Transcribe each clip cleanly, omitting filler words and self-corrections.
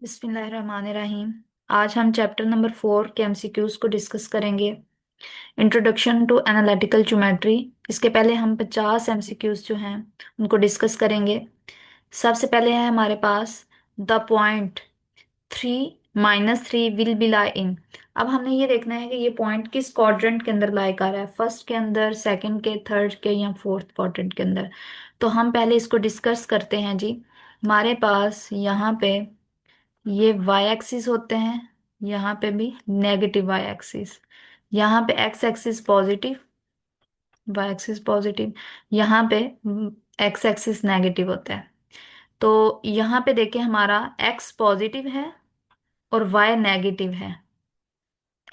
बिस्मिल्लाहिर्रहमानिर्रहीम। आज हम चैप्टर नंबर 4 के एमसीक्यूज को डिस्कस करेंगे। Introduction to analytical geometry. इसके पहले हम 50 एमसीक्यूज जो हैं उनको डिस्कस करेंगे। सबसे पहले है हमारे पास द पॉइंट 3 - 3 विल बी लाई इन। अब हमने ये देखना है कि ये पॉइंट किस क्वाड्रेंट के अंदर लाई कर रहा है, फर्स्ट के अंदर, सेकंड के, थर्ड के या फोर्थ क्वाड्रेंट के अंदर। तो हम पहले इसको डिस्कस करते हैं जी। हमारे पास यहाँ पे ये वाई एक्सिस होते हैं, यहाँ पे भी नेगेटिव वाई एक्सिस, यहाँ पे X axis positive, Y axis positive, यहाँ पे एक्स एक्सिस नेगेटिव होता है। तो यहाँ पे देखिए हमारा एक्स पॉजिटिव है और वाई नेगेटिव है।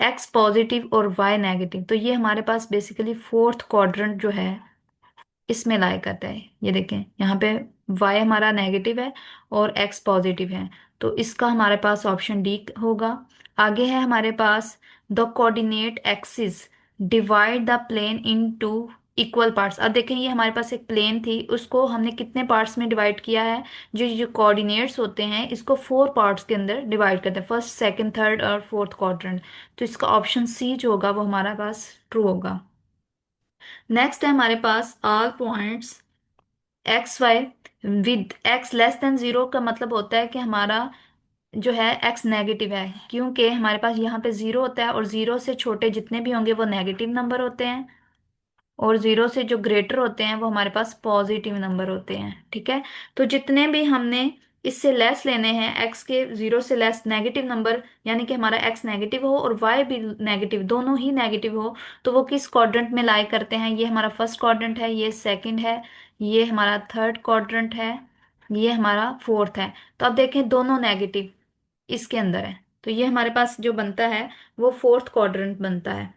एक्स पॉजिटिव और वाई नेगेटिव, तो ये हमारे पास बेसिकली फोर्थ क्वाड्रेंट जो है इसमें लाई करता है। ये देखें यहाँ पे y हमारा नेगेटिव है और x पॉजिटिव है, तो इसका हमारे पास ऑप्शन डी होगा। आगे है हमारे पास the coordinate axis divide the plane into equal parts. अब देखें ये हमारे पास एक प्लेन थी, उसको हमने कितने पार्ट्स में डिवाइड किया है। जो जो कोऑर्डिनेट्स होते हैं इसको 4 पार्ट्स के अंदर डिवाइड करते हैं, फर्स्ट, सेकंड, थर्ड और फोर्थ क्वाड्रेंट। तो इसका ऑप्शन सी जो होगा वो हमारे पास ट्रू होगा। नेक्स्ट है हमारे पास all points x y with x less than 0 का मतलब होता है कि हमारा जो है एक्स नेगेटिव है, क्योंकि हमारे पास यहाँ पे 0 होता है और 0 से छोटे जितने भी होंगे वो नेगेटिव नंबर होते हैं, और 0 से जो ग्रेटर होते हैं वो हमारे पास पॉजिटिव नंबर होते हैं। ठीक है, तो जितने भी हमने इससे लेस लेने हैं, एक्स के 0 से लेस नेगेटिव नंबर, यानी कि हमारा एक्स नेगेटिव हो और वाई भी नेगेटिव, दोनों ही नेगेटिव हो, तो वो किस क्वाड्रेंट में लाई करते हैं। ये हमारा फर्स्ट क्वाड्रेंट है, ये सेकंड है, ये हमारा थर्ड क्वाड्रेंट है, ये हमारा फोर्थ है। तो अब देखें दोनों नेगेटिव इसके अंदर है, तो ये हमारे पास जो बनता है वो फोर्थ क्वाड्रेंट बनता है।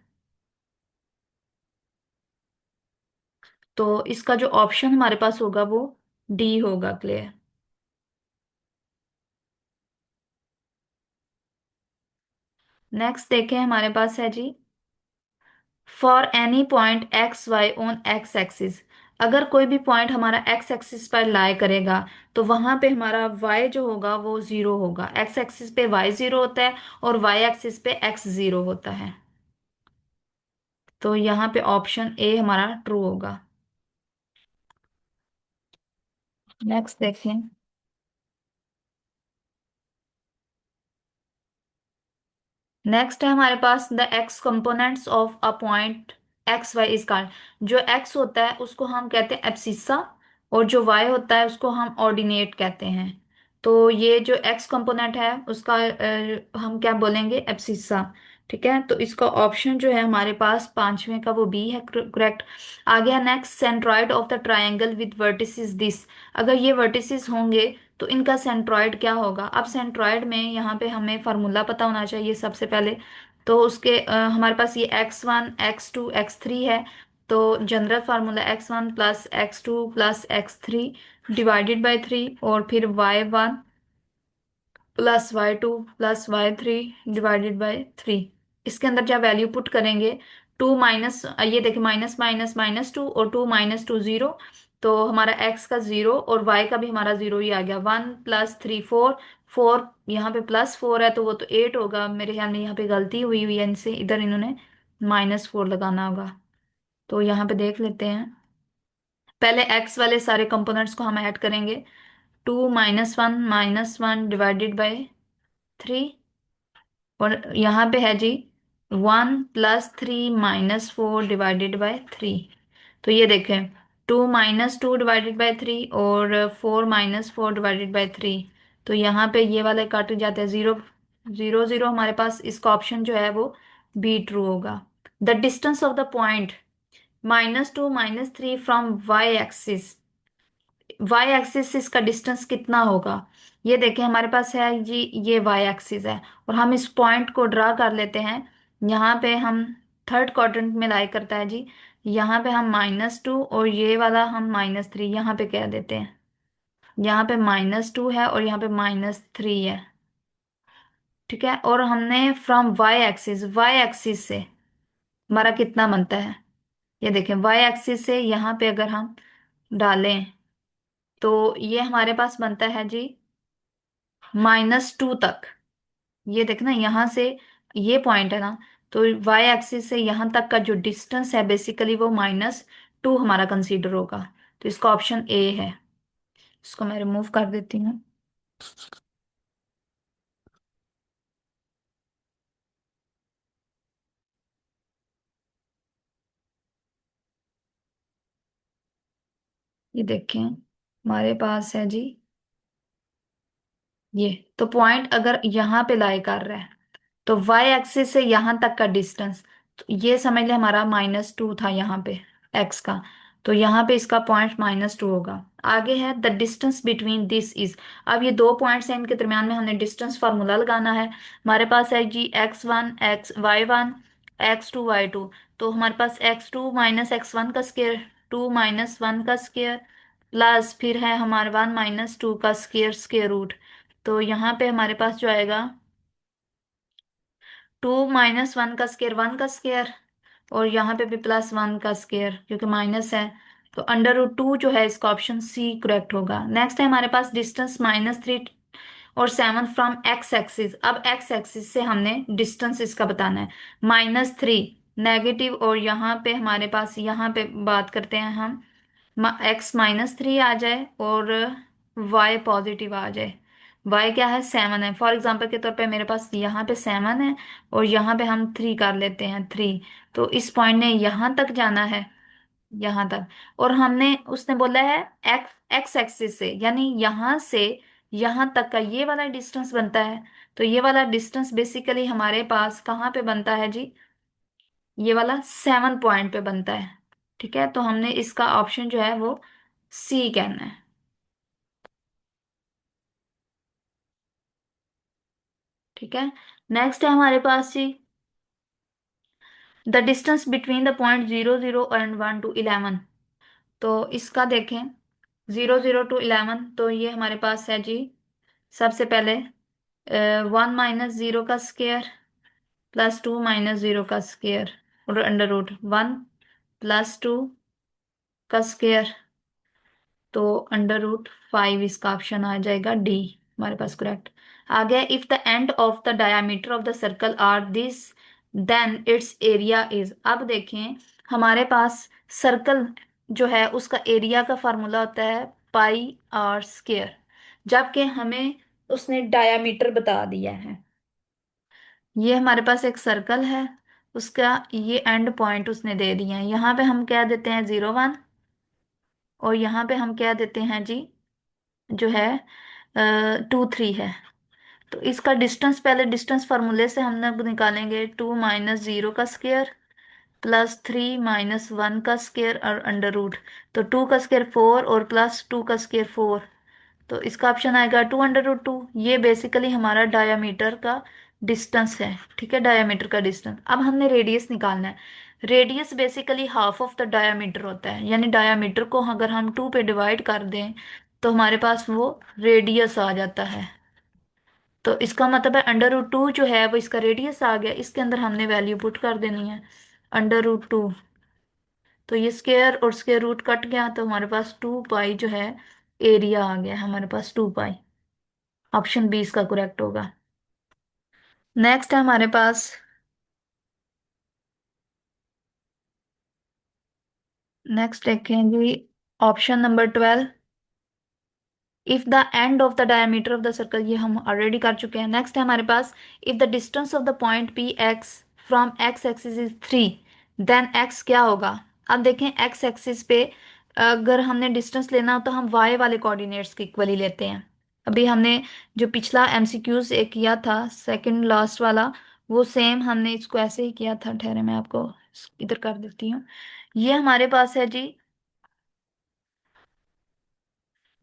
तो इसका जो ऑप्शन हमारे पास होगा वो डी होगा। क्लियर। नेक्स्ट देखें हमारे पास है जी, for any point x y on x axis. अगर कोई भी पॉइंट हमारा एक्स एक्सिस पर लाई करेगा तो वहां पे हमारा y जो होगा वो 0 होगा। एक्स एक्सिस पे y 0 होता है और y एक्सिस पे x 0 होता है। तो यहाँ पे ऑप्शन ए हमारा ट्रू होगा। नेक्स्ट देखें। नेक्स्ट है हमारे पास the x components of a point x y is called. जो एक्स होता है उसको हम कहते हैं एब्सिस्सा, और जो वाई होता है उसको हम ऑर्डिनेट कहते हैं। तो ये जो एक्स कंपोनेंट है उसका हम क्या बोलेंगे, एब्सिस्सा। ठीक है, तो इसका ऑप्शन जो है हमारे पास पांचवें का वो बी है करेक्ट। आ गया next, centroid of the triangle with vertices this. अगर ये वर्टिसेस होंगे तो इनका सेंट्रॉइड क्या होगा। अब सेंट्रॉइड में यहाँ पे हमें फार्मूला पता होना चाहिए सबसे पहले। तो उसके हमारे पास ये x1 x2 x3 है। तो general formula x1 plus x2 plus x3 divided by 3, और फिर y1 plus y2 plus y3 divided by 3। इसके अंदर जब वैल्यू पुट करेंगे, टू माइनस, ये देखिए माइनस माइनस माइनस टू और टू माइनस टू 0। तो हमारा x का 0 और y का भी हमारा 0 ही आ गया। 1 + 3 4, 4 यहाँ पे +4 है तो वो तो 8 होगा। मेरे ख्याल में यहाँ पे गलती हुई हुई है इनसे, इधर इन्होंने -4 लगाना होगा। तो यहाँ पे देख लेते हैं। पहले x वाले सारे कंपोनेंट्स को हम ऐड करेंगे। 2 - 1 - 1 डिवाइडेड बाय 3, और यहाँ पे है जी 1 + 3 - 4 डिवाइडेड बाय 3। तो ये देखें, 2 - 2 डिवाइडेड बाय 3 और 4 - 4 डिवाइडेड बाय 3। तो यहाँ पे ये वाले काटे जाते हैं, 0 0 0 हमारे पास। इसका ऑप्शन जो है वो बी ट्रू होगा। The distance of the point -2 -3 from Y axis. Y axis से इसका डिस्टेंस कितना होगा। ये देखें हमारे पास है जी, ये वाई एक्सिस है, और हम इस पॉइंट को ड्रा कर लेते हैं। यहाँ पे हम थर्ड क्वाड्रेंट में लाई करता है जी। यहाँ पे हम -2 और ये वाला हम -3 यहाँ पे कह देते हैं। यहाँ पे -2 है और यहाँ पे -3 है। ठीक है, और हमने फ्रॉम वाई एक्सिस से हमारा कितना बनता है। ये देखें वाई एक्सिस से यहाँ पे अगर हम डालें तो ये हमारे पास बनता है जी -2 तक। ये देखना यहाँ से, ये पॉइंट है ना, तो वाई एक्सिस से यहाँ तक का जो डिस्टेंस है बेसिकली वो -2 हमारा कंसीडर होगा। तो इसका ऑप्शन ए है। इसको मैं रिमूव कर देती हूँ। ये देखें, हमारे पास है जी ये। तो पॉइंट अगर यहाँ पे लाई कर रहा है तो वाई एक्सिस से यहां तक का डिस्टेंस, तो ये समझ ले हमारा -2 था यहाँ पे एक्स का। तो यहाँ पे इसका पॉइंट -2 होगा। आगे है the distance between this is. अब ये दो पॉइंट्स हैं, इनके दरमियान में हमने डिस्टेंस फार्मूला लगाना है। हमारे पास है जी x1 x y1 x2 y2। तो हमारे पास x2 -x1 का स्क्वायर, 2 -1 का स्क्वायर, प्लस फिर है हमारे 1 -2 का स्क्वायर, स्क्वायर रूट। तो यहाँ पे हमारे पास जो आएगा 2 -1 का स्क्वायर, 1 का स्क्वायर, और यहाँ पे भी +1 का स्क्वायर क्योंकि माइनस है। तो √2 जो है इसका ऑप्शन सी करेक्ट होगा। नेक्स्ट है हमारे पास डिस्टेंस -3 और 7 फ्रॉम एक्स एक्सिस। अब एक्स एक्सिस से हमने डिस्टेंस इसका बताना है। -3 नेगेटिव, और यहाँ पे हमारे पास, यहाँ पे बात करते हैं हम, x -3 आ जाए और y पॉजिटिव आ जाए। y क्या है, 7 है। फॉर एग्जाम्पल के तौर पे मेरे पास यहाँ पे 7 है और यहाँ पे हम 3 कर लेते हैं, 3। तो इस पॉइंट ने यहाँ तक जाना है, यहाँ तक। और हमने, उसने बोला है एक्स एक्स एक्सिस से, यानी यहाँ से यहाँ तक का ये वाला डिस्टेंस बनता है। तो ये वाला डिस्टेंस बेसिकली हमारे पास कहाँ पे बनता है जी, ये वाला 7 पॉइंट पे बनता है। ठीक है, तो हमने इसका ऑप्शन जो है वो सी कहना है। ठीक है। नेक्स्ट है हमारे पास जी the distance between the point 0 0 and 1 to 11। तो इसका देखें, 0 0 to 11, तो ये हमारे पास है जी सबसे पहले 1 - 0 का स्क्वायर, +2 - 0 का स्क्वायर, और √1 +2 का स्क्वायर। तो √5 इसका ऑप्शन आ जाएगा डी हमारे पास करेक्ट। आगे if the end of the diameter of the circle are this then its area is. अब देखें, हमारे पास सर्कल जो है उसका एरिया का फार्मूला होता है πr², जबकि हमें उसने डायमीटर बता दिया है। ये हमारे पास एक सर्कल है, उसका ये एंड पॉइंट उसने दे दिया है। यहाँ पे हम क्या देते हैं, 0 1, और यहाँ पे हम क्या देते हैं जी, जो है 2 3 है। तो इसका डिस्टेंस, पहले डिस्टेंस फार्मूले से हम लोग निकालेंगे, 2 - 0 का स्क्वायर, +3 - 1 का स्क्वायर, और अंडर रूट। तो 2 का स्क्वायर 4, और +2 का स्क्वायर 4। तो इसका ऑप्शन आएगा 2 √2। ये बेसिकली हमारा डायामीटर का डिस्टेंस है। ठीक है, डायामीटर का डिस्टेंस। अब हमने रेडियस निकालना है। Radius basically half of the diameter होता है, यानी डायामीटर को अगर हम 2 पे डिवाइड कर दें तो हमारे पास वो रेडियस आ जाता है। तो इसका मतलब है √2 जो है वो इसका रेडियस आ गया, इसके अंदर हमने वैल्यू पुट कर देनी है √2। तो ये स्क्वायर और स्क्वायर रूट कट गया, तो हमारे पास 2 पाई जो है एरिया आ गया हमारे पास, 2 पाई। ऑप्शन बी इसका करेक्ट होगा। नेक्स्ट है हमारे पास, नेक्स्ट देखें जी, option number 12। If the end of the diameter of the circle, ये हम ऑलरेडी कर चुके हैं। नेक्स्ट है हमारे पास, if the distance of the point p x from x axis is 3, then x क्या होगा। अब देखें, एक्स एक्सिस पे अगर हमने डिस्टेंस लेना हो तो हम वाई वाले कोऑर्डिनेट्स के इक्वली लेते हैं। अभी हमने जो पिछला एमसीक्यूज एक किया था, सेकंड लास्ट वाला, वो सेम हमने इसको ऐसे ही किया था। ठहरे मैं आपको इधर कर देती हूँ। ये हमारे पास है जी,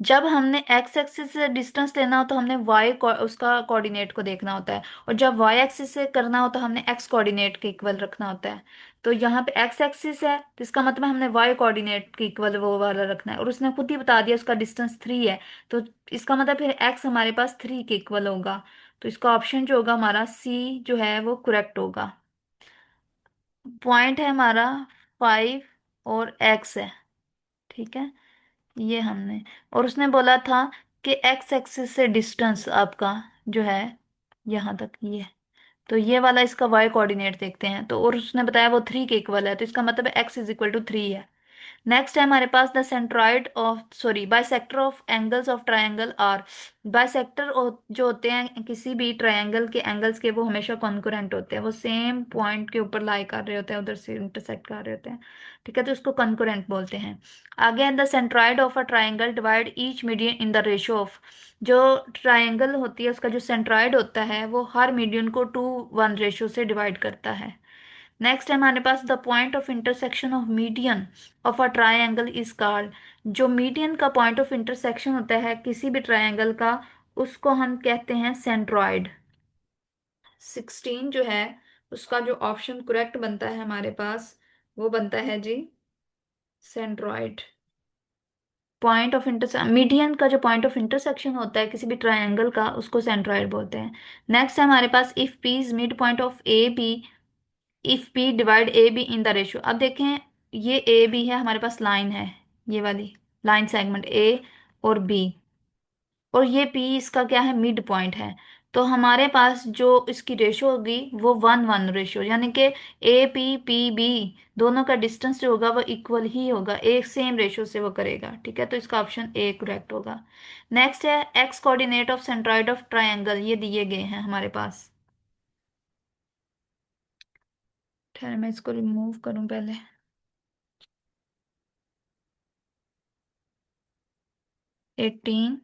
जब हमने एक्स एक्सिस से डिस्टेंस लेना हो तो हमने वाई उसका कोऑर्डिनेट को देखना होता है, और जब वाई एक्सिस से करना हो तो हमने एक्स कोऑर्डिनेट के इक्वल रखना होता है। तो यहाँ पे एक्स एक्सिस है तो इसका मतलब हमने वाई कोऑर्डिनेट के इक्वल वो वाला रखना है, और उसने खुद ही बता दिया उसका डिस्टेंस 3 है। तो इसका मतलब फिर एक्स हमारे पास 3 के इक्वल होगा। तो इसका ऑप्शन जो होगा हमारा सी जो है वो करेक्ट होगा। पॉइंट है हमारा 5 और एक्स है। ठीक है, ये हमने, और उसने बोला था कि एक्स एक्सिस से डिस्टेंस आपका जो है यहाँ तक ये, तो ये वाला इसका वाई कोऑर्डिनेट देखते हैं। तो और उसने बताया वो 3 के इक्वल है, तो इसका मतलब एक्स इज इक्वल टू 3 है। नेक्स्ट है हमारे पास the centroid of sorry bisector of angles of triangle are. Bisector जो होते हैं किसी भी ट्रायंगल के एंगल्स के, वो हमेशा कॉन्करेंट होते हैं, वो सेम पॉइंट के ऊपर लाई कर रहे होते हैं, उधर से इंटरसेक्ट कर रहे होते हैं। ठीक है, तो इसको कॉन्करेंट बोलते हैं। आगे the centroid of a triangle divide each median in the ratio of. जो ट्रायंगल होती है उसका जो सेंट्रॉइड होता है वो हर मीडियन को 2:1 रेशियो से डिवाइड करता है। नेक्स्ट है हमारे पास the point of intersection of median of a triangle is called. जो मीडियन का पॉइंट ऑफ इंटरसेक्शन होता है किसी भी ट्रायंगल का, उसको हम कहते हैं सेंट्रॉइड। 16 जो है उसका जो ऑप्शन करेक्ट बनता है हमारे पास, वो बनता है जी centroid. Point of intersection median का जो पॉइंट ऑफ इंटरसेक्शन होता है किसी भी ट्रायंगल का, उसको सेंट्रॉइड बोलते हैं। नेक्स्ट है हमारे पास if p is mid point of a b, if p divide a b in the ratio. अब देखें, ये ए बी है, हमारे पास लाइन है, ये वाली लाइन सेगमेंट ए और बी, और ये पी इसका क्या है, मिड पॉइंट है। तो हमारे पास जो इसकी रेशियो होगी वो 1:1 रेशियो, यानी कि ए पी पी बी दोनों का डिस्टेंस जो होगा वो इक्वल ही होगा, एक सेम रेशियो से वो करेगा। ठीक है, तो इसका ऑप्शन ए करेक्ट होगा। नेक्स्ट है x coordinate of centroid of triangle, ये दिए गए हैं हमारे पास। ठहर मैं इसको रिमूव करूं पहले। 18।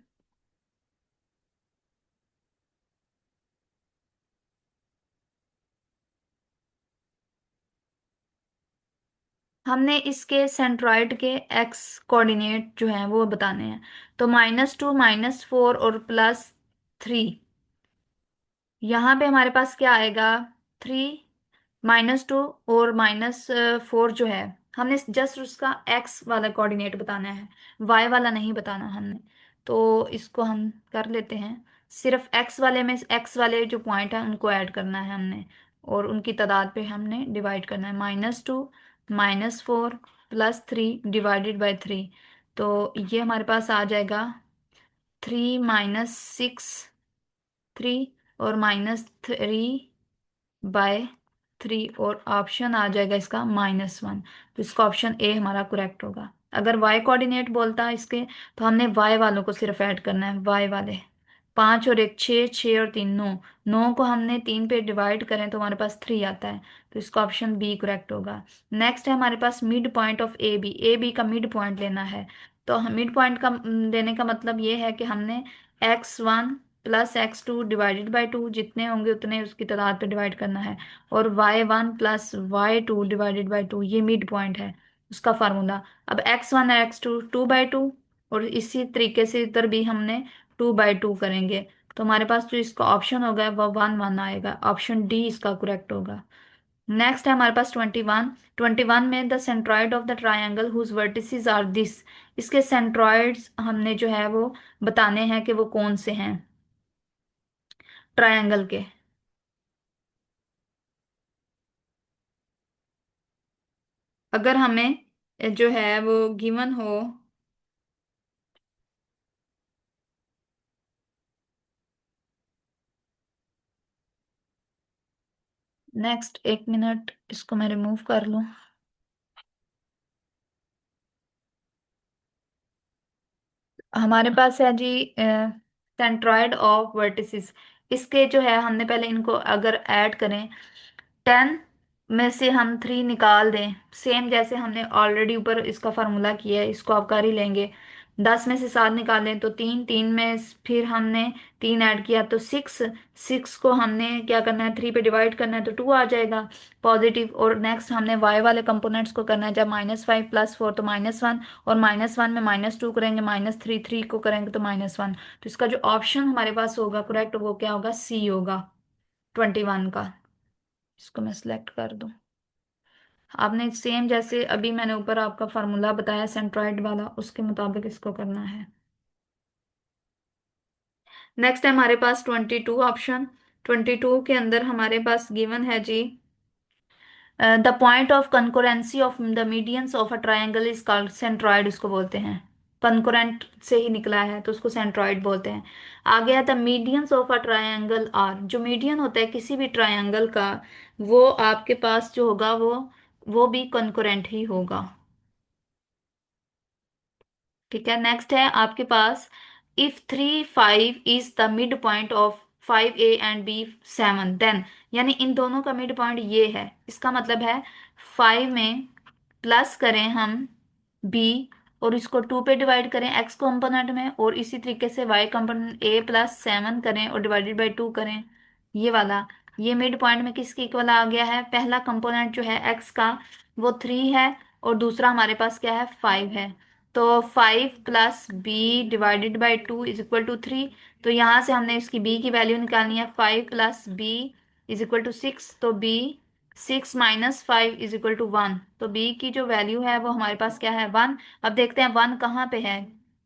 हमने इसके सेंट्रॉइड के एक्स कोऑर्डिनेट जो हैं वो बताने हैं। तो -2 -4 और +3, यहाँ पे हमारे पास क्या आएगा, 3 -2 और -4 जो है, हमने जस्ट उसका एक्स वाला कोऑर्डिनेट बताना है, वाई वाला नहीं बताना हमने। तो इसको हम कर लेते हैं, सिर्फ एक्स वाले में एक्स वाले जो पॉइंट है उनको ऐड करना है हमने, और उनकी तादाद पे हमने डिवाइड करना है। -2 -4 +3 डिवाइडेड बाय 3, तो ये हमारे पास आ जाएगा 3 - 6 3, और -3/3, और ऑप्शन आ जाएगा इसका -1। तो इसका ऑप्शन ए हमारा करेक्ट होगा। अगर वाई कोऑर्डिनेट बोलता है इसके, तो हमने वाई वालों को सिर्फ ऐड करना है, वाई वाले 5 और 1 6, 6 और 3 9, 9 को हमने 3 पे डिवाइड करें तो हमारे पास 3 आता है, तो इसका ऑप्शन बी करेक्ट होगा। नेक्स्ट है हमारे पास mid point of a b का मिड पॉइंट लेना है। तो मिड पॉइंट का लेने का मतलब ये है कि हमने x1 +x2 डिवाइडेड बाई 2, जितने होंगे उतने उसकी तादाद पे डिवाइड करना है, और y1 +y2 डिवाइडेड बाई 2, ये मिड पॉइंट है उसका फार्मूला। अब x1 और x2 2/2, और इसी तरीके से इधर भी हमने 2/2 करेंगे, तो हमारे पास जो इसका ऑप्शन होगा वो 1:1 आएगा, ऑप्शन डी इसका करेक्ट होगा। नेक्स्ट है हमारे पास 21। 21 में the centroid of the triangle whose vertices are this. इसके सेंट्रॉइड्स हमने जो है वो बताने हैं कि वो कौन से हैं ट्रायंगल के। अगर हमें जो है वो गिवन हो, नेक्स्ट 1 मिनट इसको मैं रिमूव कर लूं। हमारे पास है जी सेंट्रॉइड ऑफ वर्टिसेस। इसके जो है हमने पहले इनको अगर ऐड करें, 10 में से हम 3 निकाल दें, सेम जैसे हमने ऑलरेडी ऊपर इसका फार्मूला किया है, इसको आप कर ही लेंगे। 10 में से 7 निकालें तो 3, 3 में फिर हमने 3 ऐड किया तो 6, 6 को हमने क्या करना है, 3 पे डिवाइड करना है तो 2 आ जाएगा पॉजिटिव। और नेक्स्ट हमने वाई वाले कंपोनेंट्स को करना है, जब -5 +4 तो -1, और -1 में -2 करेंगे, -3 3 को करेंगे तो -1। तो इसका जो ऑप्शन हमारे पास होगा करेक्ट, वो क्या होगा, सी होगा 21 का। इसको मैं सिलेक्ट कर दूं। आपने सेम जैसे अभी मैंने ऊपर आपका फार्मूला बताया सेंट्रॉइड वाला, उसके मुताबिक इसको करना है। नेक्स्ट है हमारे पास 22 ऑप्शन। 22 के अंदर हमारे पास गिवन है जी the point of concurrency of the medians of a triangle is called centroid, उसको बोलते हैं। कॉन्करेंट से ही निकला है, तो उसको सेंट्रॉइड बोलते हैं। आ गया था medians of a triangle are, जो मीडियन होता है किसी भी ट्रायंगल का, वो आपके पास जो होगा वो भी कॉन्करेंट ही होगा। ठीक है, नेक्स्ट है आपके पास, if 3 5 is the mid point of 5 a and b 7, then, यानी इन दोनों का मिड पॉइंट ये है, इसका मतलब है 5 में प्लस करें हम b, और इसको 2 पे डिवाइड करें x कंपोनेंट में, और इसी तरीके से y कंपोनेंट a+7 करें और डिवाइडेड बाय 2 करें, ये वाला, ये मिड पॉइंट में किसके इक्वल आ गया है, पहला कंपोनेंट जो है x का वो 3 है, और दूसरा हमारे पास क्या है, 5 है। तो 5 + b/2 = 3, तो यहां से हमने इसकी b की वैल्यू निकालनी है, 5 + b = 6, तो b 6 - 5 = 1, तो b की जो वैल्यू है वो हमारे पास क्या है, 1। अब देखते हैं 1 कहाँ पे है,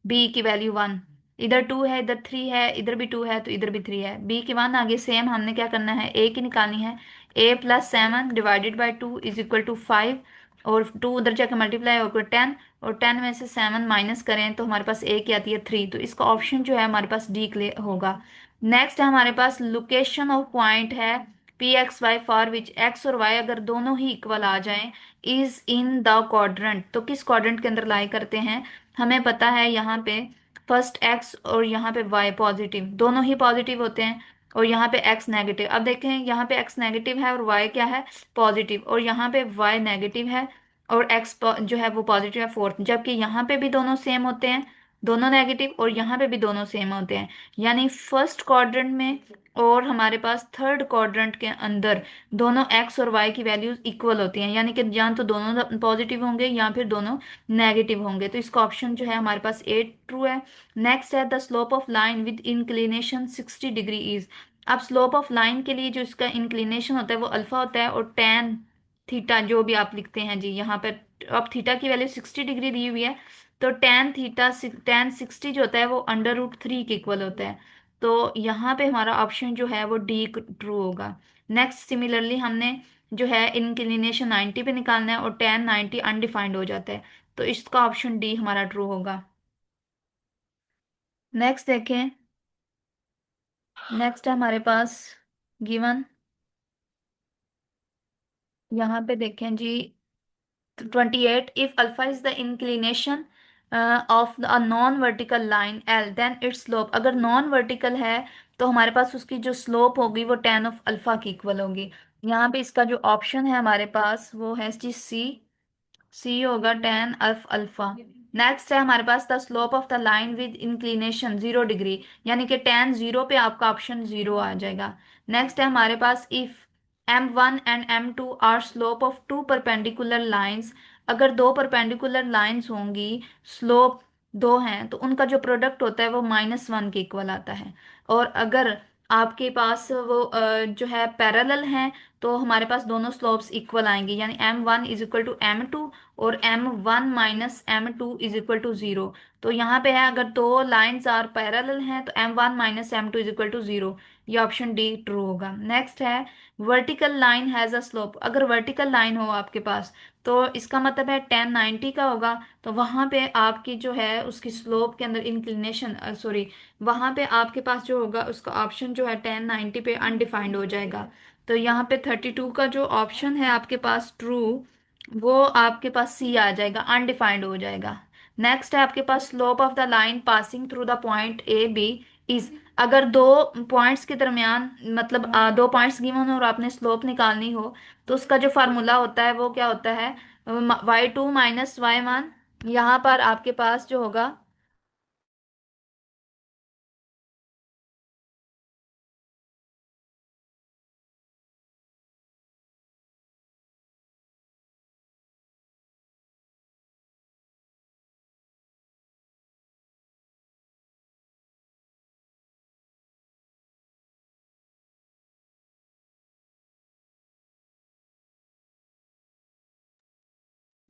b की वैल्यू 1, इधर 2 है, इधर 3 है, इधर भी 2 है, तो इधर भी 3 है, b की 1 आगे सेम हमने क्या करना है, a की निकालनी है, a+7 / 2 = 5, और 2 उधर जाकर मल्टीप्लाई होकर 10, और 10 में से 7 माइनस करें तो हमारे पास a की आती है 3, तो इसका ऑप्शन जो है हमारे पास डी क्लियर होगा। नेक्स्ट है हमारे पास लोकेशन ऑफ पॉइंट है pxy फॉर विच x और y अगर दोनों ही इक्वल आ जाएं इज इन द क्वाड्रेंट, तो किस क्वाड्रेंट के अंदर लाई करते हैं, हमें पता है यहाँ पे फर्स्ट x और यहाँ पे y पॉजिटिव, दोनों ही पॉजिटिव होते हैं, और यहाँ पे x नेगेटिव। अब देखें यहाँ पे x नेगेटिव है और y क्या है, पॉजिटिव, और यहाँ पे y नेगेटिव है और x जो है वो पॉजिटिव है फोर्थ, जबकि यहाँ पे भी दोनों सेम होते हैं, दोनों नेगेटिव, और यहाँ पे भी दोनों सेम होते हैं, यानी फर्स्ट क्वाड्रेंट में और हमारे पास थर्ड क्वाड्रेंट के अंदर दोनों x और y की वैल्यूज इक्वल होती हैं, यानी कि या तो दोनों पॉजिटिव होंगे या फिर दोनों नेगेटिव होंगे, तो इसका ऑप्शन जो है हमारे पास ए ट्रू है। नेक्स्ट है the slope of line with inclination 60 degree is, अब स्लोप ऑफ लाइन के लिए जो इसका इंक्लिनेशन होता है वो अल्फा होता है, और टेन थीटा जो भी आप लिखते हैं जी यहाँ पर, अब थीटा की वैल्यू 60 डिग्री दी हुई है, तो टेन थीटा टेन 60 जो होता है वो √3 के इक्वल होता है, तो यहाँ पे हमारा ऑप्शन जो है वो डी ट्रू होगा। नेक्स्ट सिमिलरली हमने जो है इंक्लिनेशन 90 पे निकालना है, और टेन 90 अनडिफाइंड हो जाता है, तो इसका ऑप्शन डी हमारा ट्रू होगा। नेक्स्ट देखें, नेक्स्ट है हमारे पास गिवन, यहाँ पे देखें G 28, if alpha is the inclination of a non vertical line L then its slope, अगर नॉन वर्टिकल है तो हमारे पास उसकी जो स्लोप होगी वो tan ऑफ अल्फा की इक्वल होगी। यहाँ पे इसका जो ऑप्शन है हमारे पास वो है जी सी होगा tan ऑफ अल्फा। नेक्स्ट है हमारे पास the slope of the line with inclination 0 degree, यानी कि tan 0 पे आपका ऑप्शन 0 आ जाएगा। नेक्स्ट है हमारे पास if m1 and m2 are slope of two perpendicular lines, अगर दो परपेंडिकुलर लाइंस होंगी, स्लोप दो हैं, तो उनका जो प्रोडक्ट होता है वो -1 के इक्वल आता है, और अगर आपके पास वो जो है पैरेलल हैं, तो हमारे पास दोनों स्लोप्स इक्वल आएंगी, यानी m1 = m2 और m1 - m2 = 0, तो यहाँ पे है अगर दो लाइंस आर पैरेलल हैं तो m1 - m2 = 0, ये ऑप्शन डी ट्रू होगा। नेक्स्ट है vertical line has a slope, अगर वर्टिकल लाइन हो आपके पास तो इसका मतलब है tan 90 का होगा, तो वहां पे आपकी जो है उसकी स्लोप के अंदर इंक्लिनेशन सॉरी, वहां पे आपके पास जो होगा उसका ऑप्शन जो है tan 90 पे अनडिफाइंड हो जाएगा, तो यहाँ पे 32 का जो ऑप्शन है आपके पास ट्रू, वो आपके पास सी आ जाएगा, अनडिफाइंड हो जाएगा। नेक्स्ट है आपके पास slope of the line passing through the point a b is, अगर दो पॉइंट्स के दरमियान मतलब दो पॉइंट्स गिवन हो और आपने स्लोप निकालनी हो, तो उसका जो फार्मूला होता है वो क्या होता है, y2 - y1, यहाँ पर आपके पास जो होगा,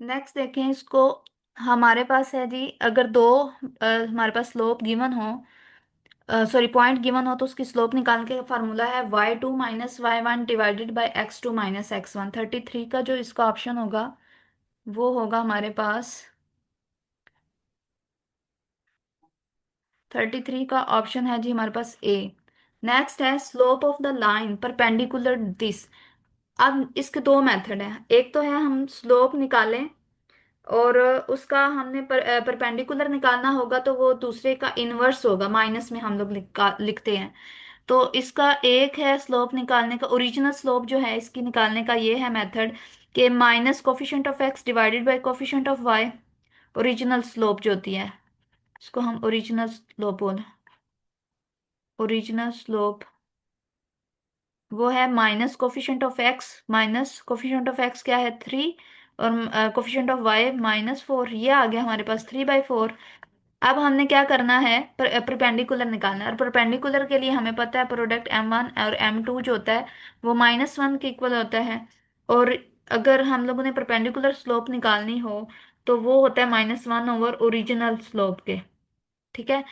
नेक्स्ट देखें इसको, हमारे पास है जी अगर दो हमारे पास स्लोप गिवन हो, सॉरी पॉइंट गिवन हो, तो उसकी स्लोप निकालने का फार्मूला है y2 - y1 divided by x2 - x1। 33 का जो इसका ऑप्शन होगा वो होगा हमारे पास 33 का ऑप्शन है जी हमारे पास ए। नेक्स्ट है slope of the line perpendicular this. अब इसके दो मेथड हैं, एक तो है हम स्लोप निकालें और उसका हमने परपेंडिकुलर निकालना होगा, तो वो दूसरे का इनवर्स होगा, माइनस में हम लोग लिखते हैं। तो इसका एक है स्लोप निकालने का, ओरिजिनल स्लोप जो है इसकी निकालने का ये है मेथड कि minus coefficient of X divided by coefficient of Y. Original slope जो होती है इसको हम ओरिजिनल स्लोप बोल, ओरिजिनल स्लोप वो है minus coefficient of X, minus coefficient of X क्या है 3, और कोफिशिएंट ऑफ वाई -4, ये आ गया हमारे पास 3/4। अब हमने क्या करना है, परपेंडिकुलर निकालना है, और परपेंडिकुलर के लिए हमें पता है प्रोडक्ट m1 और m2 जो होता है वो -1 के इक्वल होता है। और अगर हम लोगों ने परपेंडिकुलर स्लोप निकालनी हो तो वो होता है -1 ओवर ओरिजिनल स्लोप के। ठीक है,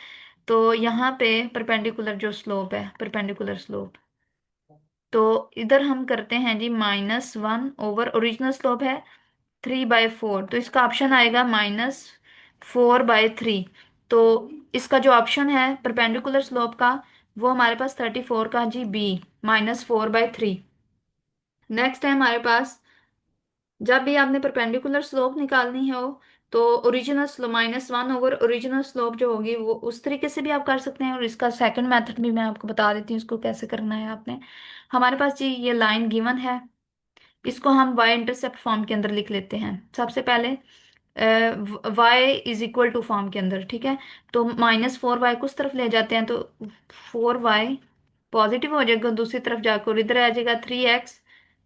तो यहाँ पे परपेंडिकुलर जो स्लोप है, परपेंडिकुलर स्लोप, तो इधर हम करते हैं जी -1 ओवर ओरिजिनल स्लोप है 3/4, तो इसका ऑप्शन आएगा -4/3। तो इसका जो ऑप्शन है परपेंडिकुलर स्लोप का वो हमारे पास 34 का जी बी, -4/3। नेक्स्ट है हमारे पास, जब भी आपने परपेंडिकुलर स्लोप निकालनी हो तो original slope -1 over original slope जो होगी वो उस तरीके से भी आप कर सकते हैं, और इसका सेकंड मेथड भी मैं आपको बता देती हूँ इसको कैसे करना है आपने। हमारे पास जी ये लाइन गिवन है, इसको हम वाई इंटरसेप्ट फॉर्म के अंदर लिख लेते हैं सबसे पहले, y = फॉर्म के अंदर। ठीक है, तो -4y को उस तरफ ले जाते हैं तो 4y पॉजिटिव हो जाएगा दूसरी तरफ जाकर, और इधर आ जाएगा 3x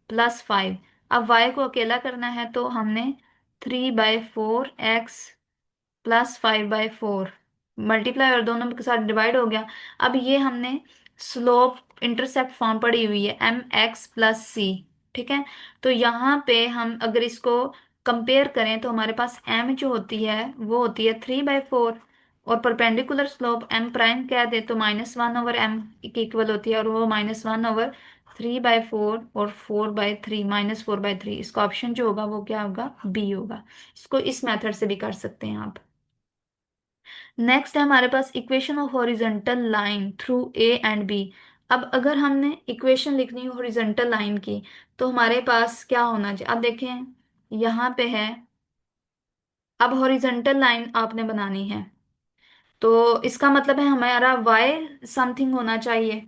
+ 5। अब y को अकेला करना है तो हमने 3/4x + 5/4 मल्टीप्लाई और दोनों के साथ डिवाइड हो गया। अब ये हमने स्लोप इंटरसेप्ट फॉर्म पड़ी हुई है mx + c। ठीक है, तो यहाँ पे हम अगर इसको कंपेयर करें तो हमारे पास m जो होती है वो होती है 3/4, और परपेंडिकुलर स्लोप m प्राइम कह दे तो -1 ओवर m के इक्वल होती है, और वो -1 ओवर 3/4 और 4/3, -4/3। इसका ऑप्शन जो होगा वो क्या होगा, बी होगा। इसको इस मेथड से भी कर सकते हैं आप। नेक्स्ट है हमारे पास equation of horizontal line through A and B. अब अगर हमने इक्वेशन लिखनी हो हॉरिजॉन्टल लाइन की तो हमारे पास क्या होना चाहिए, अब देखें यहाँ पे है, अब हॉरिजॉन्टल लाइन आपने बनानी है तो इसका मतलब है हमारा y समथिंग होना चाहिए,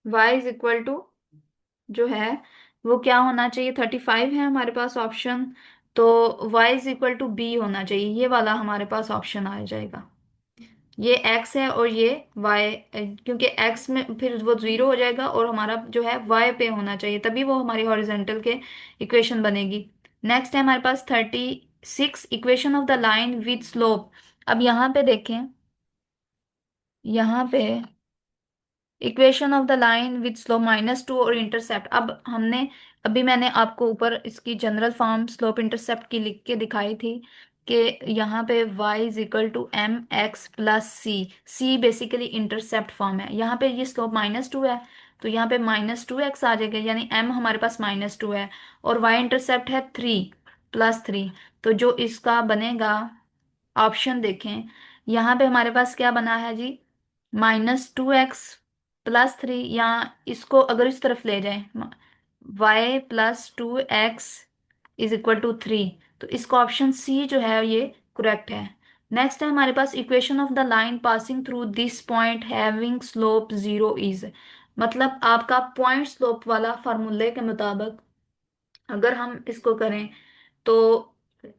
y = जो है वो क्या होना चाहिए, 35 है हमारे पास ऑप्शन, तो y = b होना चाहिए, ये वाला हमारे पास ऑप्शन आ जाएगा। ये x है और ये y, क्योंकि x में फिर वो 0 हो जाएगा और हमारा जो है y पे होना चाहिए, तभी वो हमारी हॉरिजॉन्टल के इक्वेशन बनेगी। नेक्स्ट है हमारे पास 36 equation of the line with slope. अब यहाँ पे देखें, यहाँ पे equation of the line with slope -2 और इंटरसेप्ट। अब हमने, अभी मैंने आपको ऊपर इसकी जनरल फॉर्म स्लोप इंटरसेप्ट की लिख के दिखाई थी कि यहाँ पे y = mx + c basically intercept form है। यहाँ पे ये स्लोप -2 है तो यहाँ पे -2x आ जाएगा, यानी m हमारे पास -2 है, और y इंटरसेप्ट है 3 + 3। तो जो इसका बनेगा ऑप्शन देखें, यहाँ पे हमारे पास क्या बना है जी, -2x + 3, या इसको अगर इस तरफ ले जाएं y + 2x = 3, तो इसका ऑप्शन सी जो है ये करेक्ट है। नेक्स्ट है हमारे पास equation of the line passing through this point having slope 0 is, मतलब आपका पॉइंट स्लोप वाला फार्मूले के मुताबिक अगर हम इसको करें तो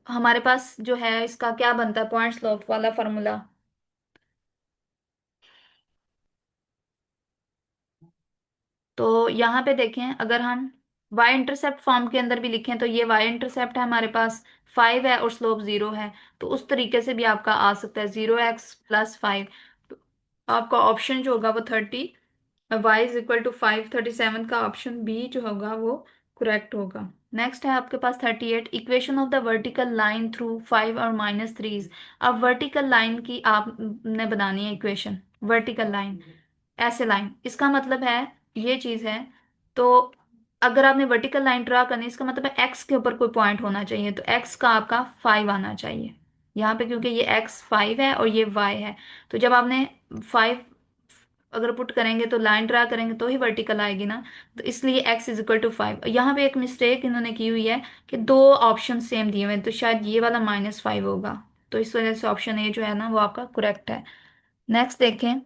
हमारे पास जो है इसका क्या बनता है, पॉइंट स्लोप वाला फार्मूला। तो यहाँ पे देखें, अगर हम y इंटरसेप्ट फॉर्म के अंदर भी लिखें तो ये y इंटरसेप्ट है हमारे पास 5 है और स्लोप 0 है, तो उस तरीके से भी आपका आ सकता है 0x + 5। तो आपका ऑप्शन जो होगा वो 30, y = 5, 37 का ऑप्शन बी जो होगा वो करेक्ट होगा। नेक्स्ट है आपके पास 38 equation of the vertical line through 5 और -3। अब वर्टिकल लाइन की आपने बनानी है इक्वेशन, वर्टिकल लाइन ऐसे लाइन, इसका मतलब है ये चीज है, तो अगर आपने वर्टिकल लाइन ड्रा करनी है इसका मतलब है एक्स के ऊपर कोई पॉइंट होना चाहिए, तो एक्स का आपका 5 आना चाहिए। यहाँ पे क्योंकि ये x 5 है और ये y है, तो जब आपने 5 अगर पुट करेंगे तो लाइन ड्रा करेंगे तो ही वर्टिकल आएगी ना। तो इसलिए x इज इक्वल टू 5। यहाँ पे एक मिस्टेक इन्होंने की हुई है कि दो ऑप्शन सेम दिए हुए हैं, तो शायद ये वाला -5 होगा। तो इस वजह से ऑप्शन ए जो है ना वो आपका करेक्ट है। नेक्स्ट देखें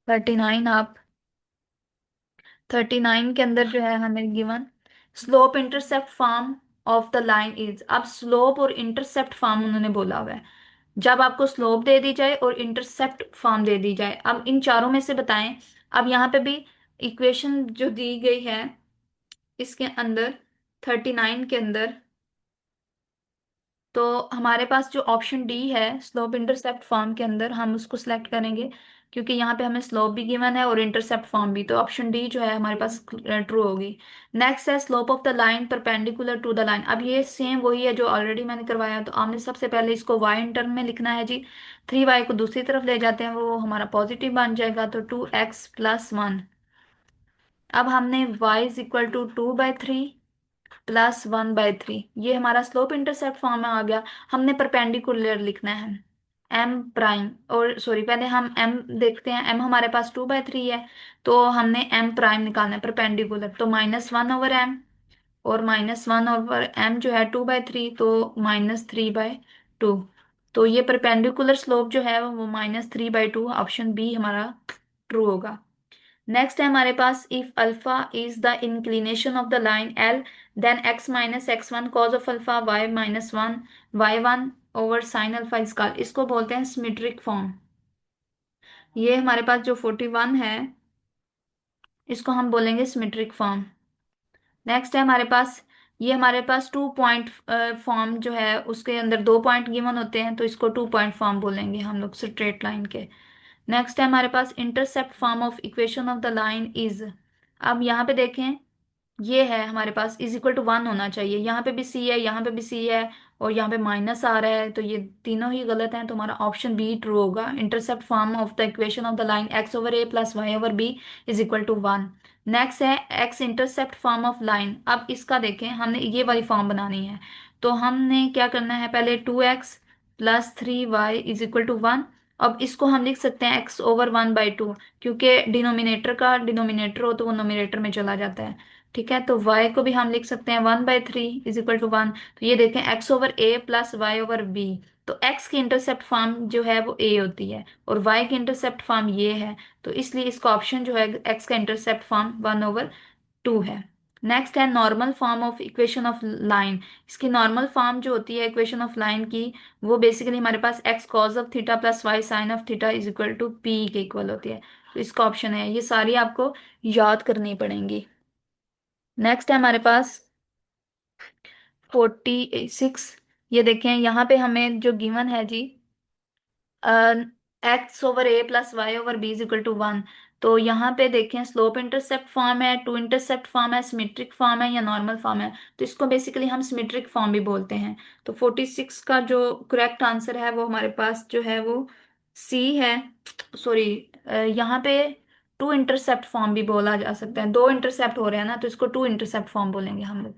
39। आप 39 के अंदर जो है हमें given slope intercept form of the line is. अब स्लोप और इंटरसेप्ट फॉर्म उन्होंने बोला हुआ है। जब आपको स्लोप दे दी जाए और इंटरसेप्ट फॉर्म दे दी जाए, अब इन चारों में से बताएं। अब यहाँ पे भी इक्वेशन जो दी गई है इसके अंदर 39 के अंदर, तो हमारे पास जो ऑप्शन डी है स्लोप इंटरसेप्ट फॉर्म के अंदर हम उसको सिलेक्ट करेंगे, क्योंकि यहाँ पे हमें स्लोप भी गिवन है और इंटरसेप्ट फॉर्म भी, तो ऑप्शन डी जो है हमारे पास ट्रू होगी। नेक्स्ट है slope of the line perpendicular to the line. अब ये सेम वही है जो ऑलरेडी मैंने करवाया, तो आपने सबसे पहले इसको y इन टर्म में लिखना है जी। 3y को दूसरी तरफ ले जाते हैं, वो हमारा पॉजिटिव बन जाएगा, तो 2x+1। अब हमने y इज इक्वल टू 2/3 +1/3, ये हमारा स्लोप इंटरसेप्ट फॉर्म में आ गया। हमने परपेंडिकुलर लिखना है m प्राइम, और सॉरी पहले हम m देखते हैं। m हमारे पास 2/3 है, तो हमने m प्राइम निकालना है परपेंडिकुलर, तो -1/m, और -1/m जो है 2/3, तो -3/2। तो ये परपेंडिकुलर स्लोप जो है वो -3/2, ऑप्शन बी हमारा ट्रू होगा। नेक्स्ट है हमारे पास if alpha is the inclination of the line L, then x-x1 cos of alpha y-1 y1/sin alpha is called. इसको बोलते हैं सिमेट्रिक फॉर्म। ये हमारे पास जो 41 है इसको हम बोलेंगे सिमेट्रिक फॉर्म। नेक्स्ट है हमारे पास, ये हमारे पास 2 पॉइंट फॉर्म जो है उसके अंदर 2 पॉइंट गिवन होते हैं, तो इसको 2 पॉइंट फॉर्म बोलेंगे हम लोग स्ट्रेट लाइन के। नेक्स्ट है हमारे पास intercept form of equation of the line is. अब यहाँ पे देखें, ये है हमारे पास इज इक्वल टू 1 होना चाहिए, यहाँ पे भी सी है, यहाँ पे भी सी है, और यहाँ पे माइनस आ रहा है, तो ये तीनों ही गलत हैं, तो हमारा ऑप्शन बी ट्रू होगा। Intercept form of the equation of the line x/a + y/b is equal to 1। Next है x intercept form of line. अब इसका देखें, हमने ये वाली फॉर्म बनानी है, तो हमने क्या करना है, पहले 2x + 3y is equal to 1। अब इसको हम लिख सकते हैं x/1/2, क्योंकि डिनोमिनेटर का डिनोमिनेटर हो तो वो नोमिनेटर में चला जाता है। ठीक है, तो y को भी हम लिख सकते हैं 1/3 इज इक्वल टू 1। तो ये देखें x/a + y/b, तो x की इंटरसेप्ट फॉर्म जो है वो a होती है और y की इंटरसेप्ट फॉर्म ये है, तो इसलिए इसका ऑप्शन जो है x का इंटरसेप्ट फॉर्म 1/2 है। नेक्स्ट है normal form of equation of line. इसकी नॉर्मल फॉर्म जो होती है इक्वेशन ऑफ लाइन की, वो बेसिकली हमारे पास x cos of theta + y sin of theta is equal to p के इक्वल होती है। तो इसका ऑप्शन है, ये सारी आपको याद करनी पड़ेंगी। नेक्स्ट है हमारे पास 46। ये देखें यहाँ पे हमें जो गिवन है जी x/a + y/b is equal to 1। तो यहाँ पे देखें स्लोप इंटरसेप्ट फॉर्म है, टू इंटरसेप्ट फॉर्म है, सिमेट्रिक फॉर्म है या नॉर्मल फॉर्म है, तो इसको बेसिकली हम सिमेट्रिक फॉर्म भी बोलते हैं। तो 46 का जो करेक्ट आंसर है वो हमारे पास जो है वो सी है। सॉरी, यहाँ पे टू इंटरसेप्ट फॉर्म भी बोला जा सकता है, दो इंटरसेप्ट हो रहे हैं ना, तो इसको टू इंटरसेप्ट फॉर्म बोलेंगे हम लोग।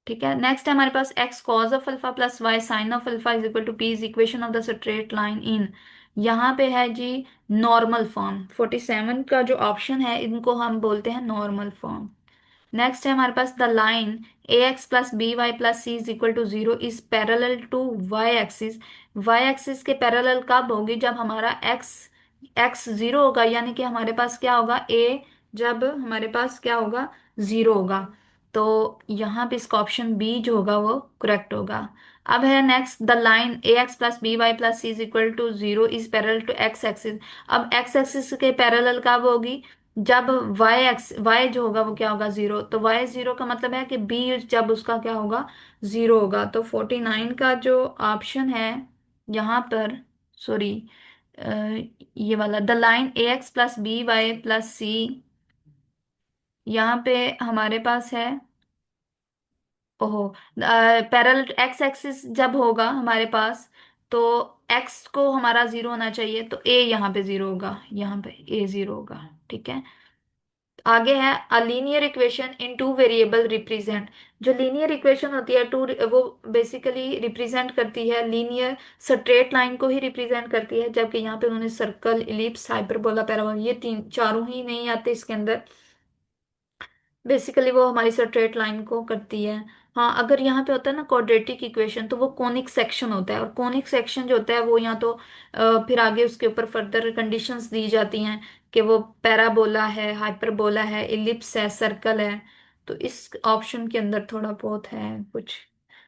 ठीक है, नेक्स्ट है हमारे पास x cos of alpha + y sin of alpha is equal to p is equation of the straight line in. यहाँ पे है जी नॉर्मल फॉर्म। 47 का जो ऑप्शन है इनको हम बोलते हैं नॉर्मल फॉर्म। नेक्स्ट है हमारे पास the line ax + by + c is equal to 0 is parallel to y axis. y axis के पैरेलल कब होगी, जब हमारा x 0 होगा, यानी कि हमारे पास क्या होगा a, जब हमारे पास क्या होगा 0 होगा। तो यहाँ पे इसका ऑप्शन बी जो होगा वो करेक्ट होगा। अब है next the line ax + by + c is equal to 0 is parallel to x axis. अब x एक्सिस के पैरेलल कब होगी, जब y जो होगा वो क्या होगा 0, तो y 0 का मतलब है कि b जब उसका क्या होगा 0 होगा। तो 49 का जो ऑप्शन है यहाँ पर, सॉरी ये वाला the line ax + by + c, यहाँ पे हमारे पास है, ओहो, पैरेलल एक्स एक्सिस जब होगा हमारे पास, तो x को हमारा 0 होना चाहिए, तो a यहाँ पे 0 होगा, यहाँ पे a 0 होगा। ठीक है, आगे है a linear equation in two variable represent. जो लीनियर इक्वेशन होती है टू, वो बेसिकली रिप्रेजेंट करती है लीनियर स्ट्रेट लाइन को ही रिप्रेजेंट करती है, जबकि यहाँ पे उन्होंने सर्कल, इलिप्स, हाइपरबोला, पैराबोला ये तीन चारों ही नहीं आते इसके अंदर। बेसिकली वो हमारी स्ट्रेट लाइन को करती है। हाँ, अगर यहाँ पे होता है ना क्वाड्रेटिक इक्वेशन, तो वो कोनिक सेक्शन होता है, और कोनिक सेक्शन जो होता है वो यहाँ तो फिर आगे उसके ऊपर फर्दर कंडीशंस दी जाती हैं कि वो पैराबोला है, हाइपरबोला है, इलिप्स है, सर्कल है। तो इस ऑप्शन के अंदर थोड़ा बहुत है कुछ।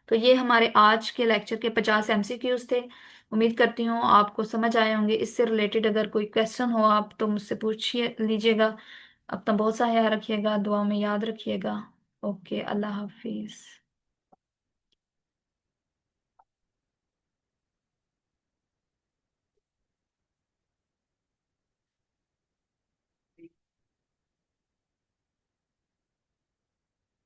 तो ये हमारे आज के लेक्चर के 50 MCQs थे। उम्मीद करती हूँ आपको समझ आए होंगे। इससे रिलेटेड अगर कोई क्वेश्चन हो आप तो मुझसे पूछिए लीजिएगा। अपना बहुत सा ख्याल रखिएगा, दुआ में याद रखिएगा। ओके, अल्लाह हाफिज।